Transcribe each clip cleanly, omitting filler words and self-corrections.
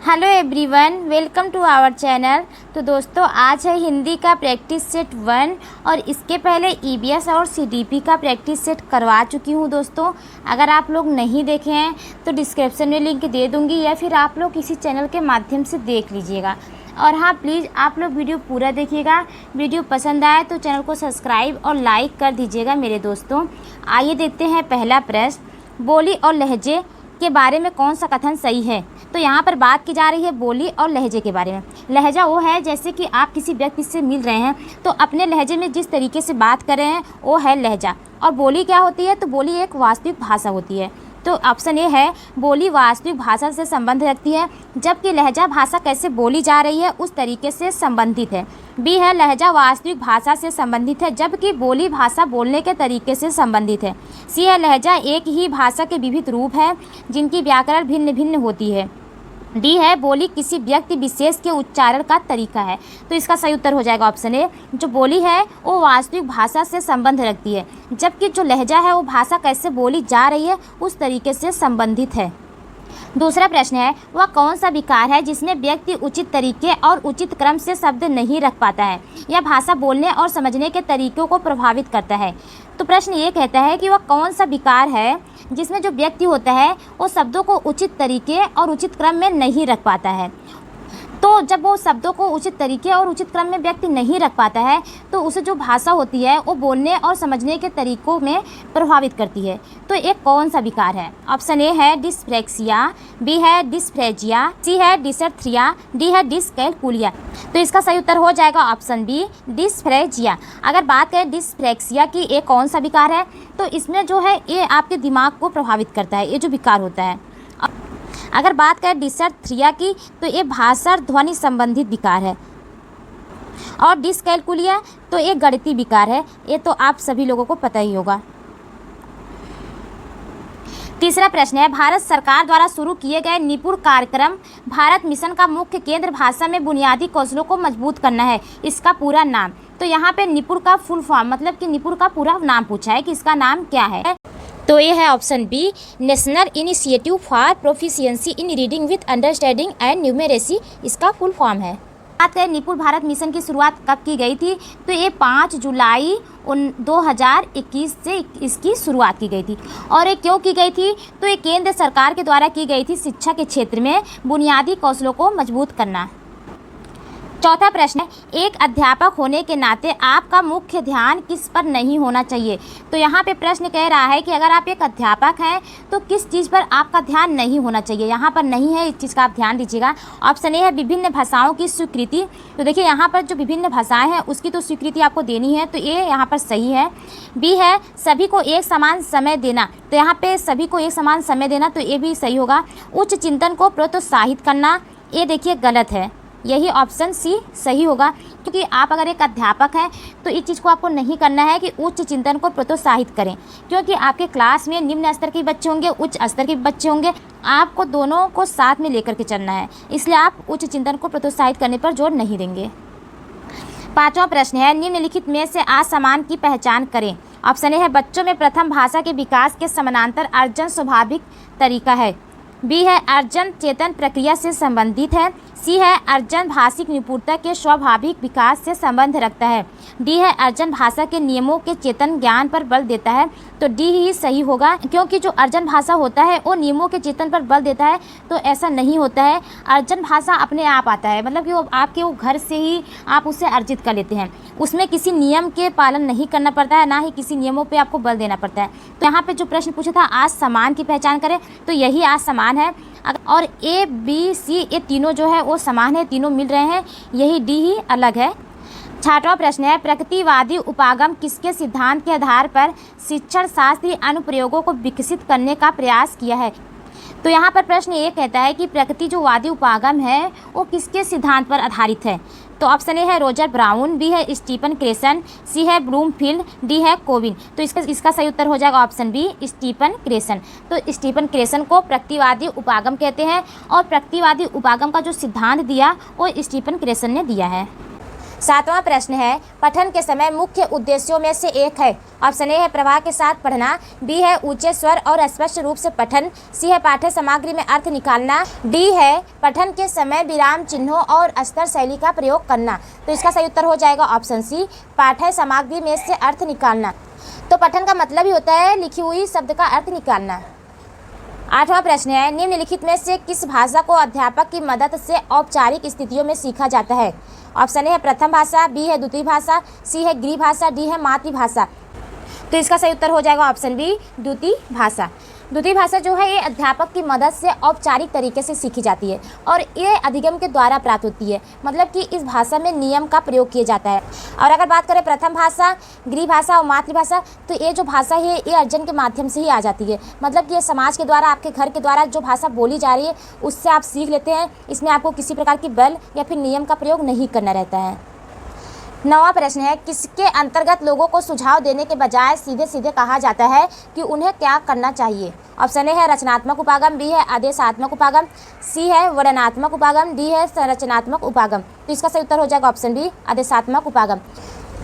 Hello everyone, welcome to our channel. तो दोस्तों, आज है हिंदी का प्रैक्टिस सेट 1 और इसके पहले ईवीएस और सीडीपी का प्रैक्टिस सेट करवा चुकी हूँ। दोस्तों, अगर आप लोग नहीं देखे हैं तो डिस्क्रिप्शन में लिंक दे दूँगी या फिर आप लोग किसी चैनल के माध्यम से देख लीजिएगा। और हाँ, प्लीज़ आप लोग वीडियो पूरा देखिएगा। वीडियो पसंद आए तो चैनल को सब्सक्राइब और लाइक कर दीजिएगा मेरे दोस्तों। आइए देखते हैं पहला प्रश्न, बोली और लहजे के बारे में कौन सा कथन सही है। तो यहाँ पर बात की जा रही है बोली और लहजे के बारे में। लहजा वो है जैसे कि आप किसी व्यक्ति से मिल रहे हैं तो अपने लहजे में जिस तरीके से बात कर रहे हैं वो है लहजा। और बोली क्या होती है? तो बोली एक वास्तविक भाषा होती है। तो ऑप्शन ए है, बोली वास्तविक भाषा से संबंध रखती है, जबकि लहजा भाषा कैसे बोली जा रही है उस तरीके से संबंधित है। बी है, लहजा वास्तविक भाषा से संबंधित है जबकि बोली भाषा बोलने के तरीके से संबंधित है। सी है, लहजा एक ही भाषा के विविध रूप हैं जिनकी व्याकरण भिन्न भिन्न होती है। डी है, बोली किसी व्यक्ति विशेष के उच्चारण का तरीका है। तो इसका सही उत्तर हो जाएगा ऑप्शन ए, जो बोली है वो वास्तविक भाषा से संबंध रखती है, जबकि जो लहजा है वो भाषा कैसे बोली जा रही है उस तरीके से संबंधित है। दूसरा प्रश्न है, वह कौन सा विकार है जिसमें व्यक्ति उचित तरीके और उचित क्रम से शब्द नहीं रख पाता है या भाषा बोलने और समझने के तरीकों को प्रभावित करता है। तो प्रश्न ये कहता है कि वह कौन सा विकार है जिसमें जो व्यक्ति होता है वो शब्दों को उचित तरीके और उचित क्रम में नहीं रख पाता है। तो जब वो शब्दों को उचित तरीके और उचित क्रम में व्यक्ति नहीं रख पाता है तो उसे जो भाषा होती है वो बोलने और समझने के तरीकों में प्रभावित करती है। तो एक कौन सा विकार है? ऑप्शन ए है डिस्फ्रेक्सिया, बी है डिस्फ्रेजिया, सी है डिसर्थ्रिया, डी है डिसकैलकुलिया। तो इसका सही उत्तर हो जाएगा ऑप्शन बी, डिस्फ्रेजिया। अगर बात करें डिस्फ्रेक्सिया की एक कौन सा विकार है, तो इसमें जो है ये आपके दिमाग को प्रभावित करता है, ये जो विकार होता है। अगर बात करें डिसर्थ्रिया की तो ये भाषा ध्वनि संबंधित विकार है। और डिसकैलकुलिया तो ये गणितीय विकार है, ये तो आप सभी लोगों को पता ही होगा। तीसरा प्रश्न है, भारत सरकार द्वारा शुरू किए गए निपुण कार्यक्रम भारत मिशन का मुख्य केंद्र भाषा में बुनियादी कौशलों को मजबूत करना है, इसका पूरा नाम। तो यहाँ पे निपुण का फुल फॉर्म मतलब कि निपुण का पूरा नाम पूछा है कि इसका नाम क्या है। तो ये है option B, national initiative for proficiency in reading with understanding and numeracy, इसका फुल फॉर्म है। बात करें निपुण भारत मिशन की शुरुआत कब की गई थी, तो ये 5 जुलाई 2021 से इसकी शुरुआत की गई थी। और ये क्यों की गई थी? तो ये केंद्र सरकार के द्वारा की गई थी शिक्षा के क्षेत्र में बुनियादी कौशलों को मजबूत करना। चौथा प्रश्न है, एक अध्यापक होने के नाते आपका मुख्य ध्यान किस पर नहीं होना चाहिए। तो यहाँ पे प्रश्न कह रहा है कि अगर आप एक अध्यापक हैं तो किस चीज़ पर आपका ध्यान नहीं होना चाहिए। यहाँ पर नहीं है, इस चीज़ का आप ध्यान दीजिएगा। ऑप्शन ए है, विभिन्न भाषाओं की स्वीकृति। तो देखिए यहाँ पर जो विभिन्न भाषाएं हैं उसकी तो स्वीकृति आपको देनी है, तो ये यहाँ पर सही है। बी है, सभी को एक समान समय देना। तो यहाँ पे सभी को एक समान समय देना, तो ये भी सही होगा। उच्च चिंतन को प्रोत्साहित करना, ये देखिए गलत है, यही ऑप्शन सी सही होगा। क्योंकि आप अगर एक अध्यापक हैं तो इस चीज़ को आपको नहीं करना है कि उच्च चिंतन को प्रोत्साहित करें, क्योंकि आपके क्लास में निम्न स्तर के बच्चे होंगे, उच्च स्तर के बच्चे होंगे, आपको दोनों को साथ में लेकर के चलना है, इसलिए आप उच्च चिंतन को प्रोत्साहित करने पर जोर नहीं देंगे। पांचवा प्रश्न है, निम्नलिखित में से असमान की पहचान करें। ऑप्शन ए है, बच्चों में प्रथम भाषा के विकास के समानांतर अर्जन स्वाभाविक तरीका है। बी है, अर्जन चेतन प्रक्रिया से संबंधित है। सी है, अर्जन भाषिक निपुणता के स्वाभाविक विकास से संबंध रखता है। डी है, अर्जन भाषा के नियमों के चेतन ज्ञान पर बल देता है। तो डी ही सही होगा, क्योंकि जो अर्जन भाषा होता है वो नियमों के चेतन पर बल देता है, तो ऐसा नहीं होता है। अर्जन भाषा अपने आप आता है, मतलब कि वो आपके वो घर से ही आप उसे अर्जित कर लेते हैं, उसमें किसी नियम के पालन नहीं करना पड़ता है, ना ही किसी नियमों पर आपको बल देना पड़ता है। तो यहाँ पर जो प्रश्न पूछा था आज समान की पहचान करें, तो यही आज समान है। और ए बी सी ये तीनों जो है वो समान है, तीनों मिल रहे हैं, यही डी ही अलग है। छठवां प्रश्न है, प्रकृतिवादी उपागम किसके सिद्धांत के आधार पर शिक्षण शास्त्रीय अनुप्रयोगों को विकसित करने का प्रयास किया है। तो यहाँ पर प्रश्न ये कहता है कि प्रकृति जो वादी उपागम है वो किसके सिद्धांत पर आधारित है। तो ऑप्शन ए है रोजर ब्राउन, बी है स्टीफन क्रेसन, सी है ब्लूमफील्ड, डी है कोविन। तो इसका सही उत्तर हो जाएगा ऑप्शन बी, स्टीफन क्रेसन। तो स्टीफन क्रेसन को प्रकृतिवादी उपागम कहते हैं और प्रकृतिवादी उपागम का जो सिद्धांत दिया वो स्टीफन क्रेसन ने दिया है। सातवां प्रश्न है, पठन के समय मुख्य उद्देश्यों में से एक है। ऑप्शन ए है प्रवाह के साथ पढ़ना, बी है ऊंचे स्वर और स्पष्ट रूप से पठन, सी है पाठ्य सामग्री में अर्थ निकालना, डी है पठन के समय विराम चिन्हों और अस्तर शैली का प्रयोग करना। तो इसका सही उत्तर हो जाएगा ऑप्शन सी, पाठ्य सामग्री में से अर्थ निकालना। तो पठन का मतलब ही होता है लिखी हुई शब्द का अर्थ निकालना। आठवां प्रश्न है, निम्नलिखित में से किस भाषा को अध्यापक की मदद से औपचारिक स्थितियों में सीखा जाता है। ऑप्शन ए है प्रथम भाषा, बी है द्वितीय भाषा, सी है गृह भाषा, डी है मातृभाषा। तो इसका सही उत्तर हो जाएगा ऑप्शन बी, द्वितीय भाषा। द्वितीय भाषा जो है ये अध्यापक की मदद से औपचारिक तरीके से सीखी जाती है और ये अधिगम के द्वारा प्राप्त होती है, मतलब कि इस भाषा में नियम का प्रयोग किया जाता है। और अगर बात करें प्रथम भाषा, गृह भाषा और मातृभाषा, तो ये जो भाषा है ये अर्जन के माध्यम से ही आ जाती है, मतलब कि ये समाज के द्वारा, आपके घर के द्वारा जो भाषा बोली जा रही है उससे आप सीख लेते हैं। इसमें आपको किसी प्रकार की बल या फिर नियम का प्रयोग नहीं करना रहता है। नौवां प्रश्न है, किसके अंतर्गत लोगों को सुझाव देने के बजाय सीधे सीधे कहा जाता है कि उन्हें क्या करना चाहिए। ऑप्शन ए है रचनात्मक उपागम, बी है आदेशात्मक उपागम, सी है वर्णनात्मक उपागम, डी है संरचनात्मक उपागम। तो इसका सही उत्तर हो जाएगा ऑप्शन बी, आदेशात्मक उपागम।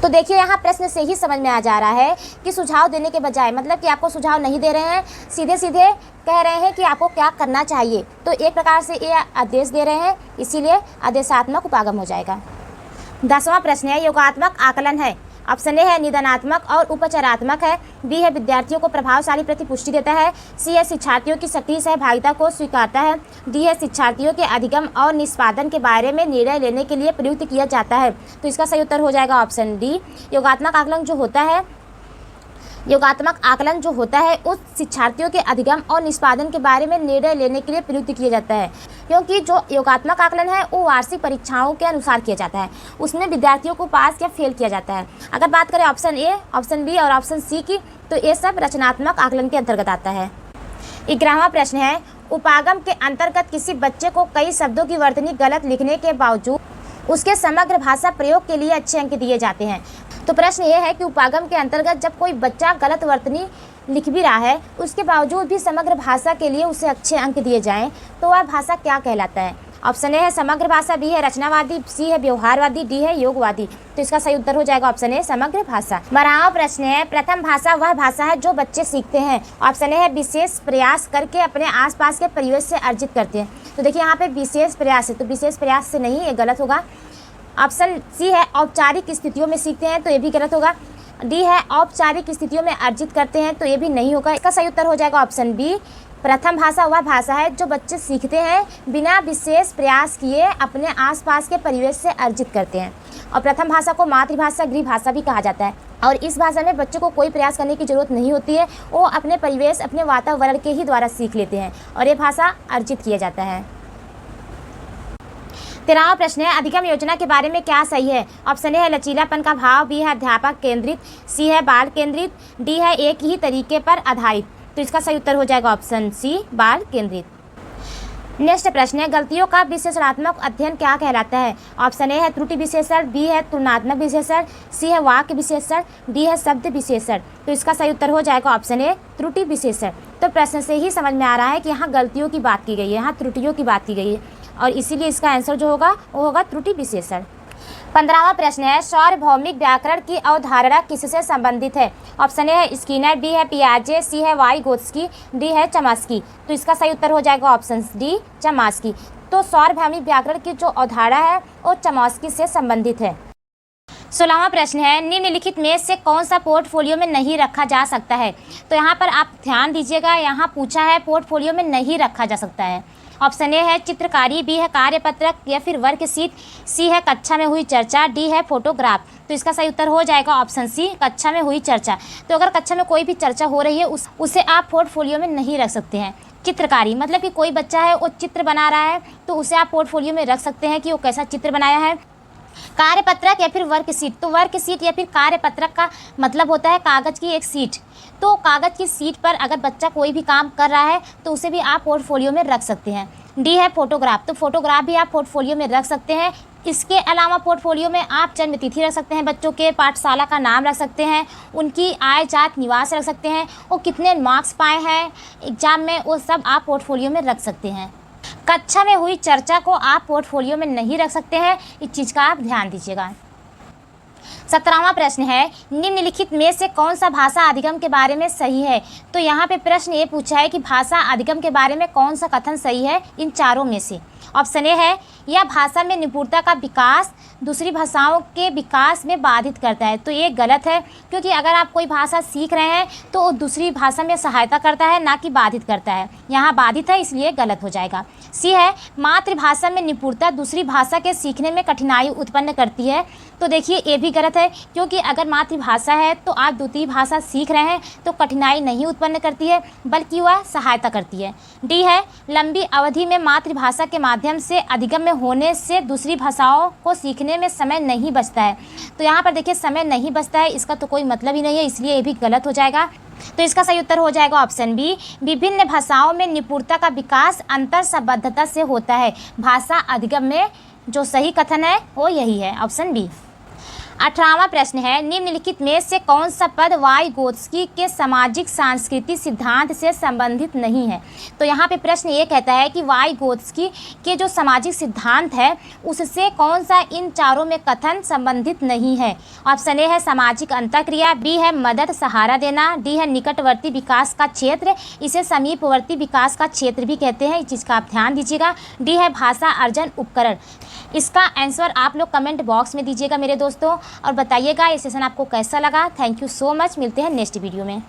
तो देखिए यहाँ प्रश्न से ही समझ में आ जा रहा है कि सुझाव देने के बजाय, मतलब कि आपको सुझाव नहीं दे रहे हैं, सीधे सीधे कह रहे हैं कि आपको क्या करना चाहिए। तो एक प्रकार से ये आदेश दे रहे हैं, इसीलिए आदेशात्मक उपागम हो जाएगा। 10वां प्रश्न है, योगात्मक आकलन है। ऑप्शन ए है निदानात्मक और उपचारात्मक है, बी है विद्यार्थियों को प्रभावशाली प्रतिपुष्टि देता है, सी है शिक्षार्थियों की सक्रिय सहभागिता को स्वीकारता है, डी है शिक्षार्थियों के अधिगम और निष्पादन के बारे में निर्णय लेने के लिए प्रयुक्त किया जाता है। तो इसका सही उत्तर हो जाएगा ऑप्शन डी, योगात्मक आकलन जो होता है, योगात्मक आकलन जो होता है उस शिक्षार्थियों के अधिगम और निष्पादन के बारे में निर्णय लेने के लिए प्रयुक्त किया जाता है, क्योंकि जो योगात्मक आकलन है वो वार्षिक परीक्षाओं के अनुसार किया जाता है, उसमें विद्यार्थियों को पास या फेल किया जाता है। अगर बात करें ऑप्शन ए, ऑप्शन बी और ऑप्शन सी की, तो ये सब रचनात्मक आकलन के अंतर्गत आता है। 11वां प्रश्न है, उपागम के अंतर्गत किसी बच्चे को कई शब्दों की वर्तनी गलत लिखने के बावजूद उसके समग्र भाषा प्रयोग के लिए अच्छे अंक दिए जाते हैं। तो प्रश्न ये है कि उपागम के अंतर्गत जब कोई बच्चा गलत वर्तनी लिख भी रहा है, उसके बावजूद भी समग्र भाषा के लिए उसे अच्छे अंक दिए जाएं, तो वह भाषा क्या कहलाता है। ऑप्शन ए है समग्र भाषा, बी है रचनावादी, सी है व्यवहारवादी, डी है योगवादी। तो इसका सही उत्तर हो जाएगा ऑप्शन ए, समग्र भाषा। 12वां प्रश्न है, प्रथम भाषा वह भाषा है जो बच्चे सीखते हैं। ऑप्शन ए है विशेष प्रयास करके अपने आसपास के परिवेश से अर्जित करते हैं। तो देखिए यहाँ पे विशेष प्रयास है, तो विशेष प्रयास से नहीं, ये गलत होगा। ऑप्शन सी है औपचारिक स्थितियों में सीखते हैं, तो ये भी गलत होगा। डी है औपचारिक स्थितियों में अर्जित करते हैं, तो ये भी नहीं होगा। इसका सही उत्तर हो जाएगा ऑप्शन बी, प्रथम भाषा वह भाषा है जो बच्चे सीखते हैं बिना विशेष प्रयास किए अपने आसपास के परिवेश से अर्जित करते हैं। और प्रथम भाषा को मातृभाषा, गृह भाषा भी कहा जाता है, और इस भाषा में बच्चों को कोई प्रयास करने की जरूरत नहीं होती है, वो अपने परिवेश, अपने वातावरण के ही द्वारा सीख लेते हैं और ये भाषा अर्जित किया जाता है। 13वां प्रश्न है, अधिगम योजना के बारे में क्या सही है। ऑप्शन ए है लचीलापन का भाव, बी है अध्यापक केंद्रित, सी है बाल केंद्रित, डी है एक ही तरीके पर आधारित। तो इसका सही उत्तर हो जाएगा ऑप्शन सी, बाल केंद्रित। नेक्स्ट प्रश्न है, गलतियों का विश्लेषणात्मक अध्ययन क्या कहलाता है। ऑप्शन ए है त्रुटि विशेषण, बी है तुलनात्मक विशेषण, सी है वाक्य विशेषण, डी है शब्द विशेषण। तो इसका सही उत्तर हो जाएगा ऑप्शन ए, त्रुटि विशेषण। तो प्रश्न से ही समझ में आ रहा है कि यहाँ गलतियों की बात की गई है, यहाँ त्रुटियों की बात की गई है, और इसीलिए इसका आंसर जो होगा वो होगा त्रुटि विशेषण। 15वां प्रश्न है, सार्वभौमिक व्याकरण की अवधारणा किससे संबंधित है। ऑप्शन ए है स्किनर, बी है पियाजे, सी है वाइगोत्स्की, डी है चमास्की। तो इसका सही उत्तर हो जाएगा ऑप्शन डी, चमास्की। तो सार्वभौमिक व्याकरण की जो अवधारणा है वो चमास्की से संबंधित है। 16वां प्रश्न है, निम्नलिखित में से कौन सा पोर्टफोलियो में नहीं रखा जा सकता है। तो यहाँ पर आप ध्यान दीजिएगा, यहाँ पूछा है पोर्टफोलियो में नहीं रखा जा सकता है। ऑप्शन ए है चित्रकारी, बी है कार्यपत्रक या फिर वर्कशीट, सी है कक्षा में हुई चर्चा, डी है फोटोग्राफ। तो इसका सही उत्तर हो जाएगा ऑप्शन सी, कक्षा में हुई चर्चा। तो अगर कक्षा में कोई भी चर्चा हो रही है उसे आप पोर्टफोलियो में नहीं रख सकते हैं। चित्रकारी मतलब कि कोई बच्चा है वो चित्र बना रहा है, तो उसे आप पोर्टफोलियो में रख सकते हैं कि वो कैसा चित्र बनाया है। कार्यपत्रक या फिर वर्कशीट, तो वर्कशीट या फिर कार्यपत्रक का मतलब होता है कागज़ की एक सीट। तो कागज़ की सीट पर अगर बच्चा कोई भी काम कर रहा है तो उसे भी आप पोर्टफोलियो में रख सकते हैं। डी है फोटोग्राफ, तो फोटोग्राफ भी आप पोर्टफोलियो में रख सकते हैं। इसके अलावा पोर्टफोलियो में आप जन्म तिथि रख सकते हैं, बच्चों के पाठशाला का नाम रख सकते हैं, उनकी आय जात निवास रख सकते हैं, वो कितने मार्क्स पाए हैं एग्जाम में, वो सब आप पोर्टफोलियो में रख सकते हैं। कक्षा में हुई चर्चा को आप पोर्टफोलियो में नहीं रख सकते हैं, इस चीज़ का आप ध्यान दीजिएगा। 17वां प्रश्न है, निम्नलिखित में से कौन सा भाषा अधिगम के बारे में सही है। तो यहाँ पे प्रश्न ये पूछा है कि भाषा अधिगम के बारे में कौन सा कथन सही है इन चारों में से। ऑप्शन ए है, यह भाषा में निपुणता का विकास दूसरी भाषाओं के विकास में बाधित करता है। तो ये गलत है, क्योंकि अगर आप कोई भाषा सीख रहे हैं तो वो दूसरी भाषा में सहायता करता है, ना कि बाधित करता है। यहाँ बाधित है, इसलिए गलत हो जाएगा। सी है, मातृभाषा में निपुणता दूसरी भाषा के सीखने में कठिनाई उत्पन्न करती है। तो देखिए ये भी गलत है, क्योंकि अगर मातृभाषा है तो आप द्वितीय भाषा सीख रहे हैं तो कठिनाई नहीं उत्पन्न करती है, बल्कि वह सहायता करती है। डी है, लंबी अवधि में मातृभाषा के माध्यम से अधिगम्य होने से दूसरी भाषाओं को सीखने में समय नहीं बचता है। तो यहाँ पर देखिए समय नहीं बचता है, इसका तो कोई मतलब ही नहीं है, इसलिए ये भी गलत हो जाएगा। तो इसका सही उत्तर हो जाएगा ऑप्शन बी, विभिन्न भाषाओं में निपुणता का विकास अंतर संबद्धता से होता है। भाषा अधिगम में जो सही कथन है वो यही है, ऑप्शन बी। 18वां प्रश्न है, निम्नलिखित में से कौन सा पद वाइगोत्स्की के सामाजिक सांस्कृतिक सिद्धांत से संबंधित नहीं है। तो यहाँ पे प्रश्न ये कहता है कि वाइगोत्स्की के जो सामाजिक सिद्धांत है उससे कौन सा इन चारों में कथन संबंधित नहीं है। ऑप्शन ए है सामाजिक अंतःक्रिया, बी है मदद सहारा देना, डी है निकटवर्ती विकास का क्षेत्र, इसे समीपवर्ती विकास का क्षेत्र भी कहते हैं, इस चीज़ का आप ध्यान दीजिएगा, डी है भाषा अर्जन उपकरण। इसका आंसर आप लोग कमेंट बॉक्स में दीजिएगा मेरे दोस्तों, और बताइएगा ये सेशन आपको कैसा लगा। थैंक यू सो मच, मिलते हैं नेक्स्ट वीडियो में।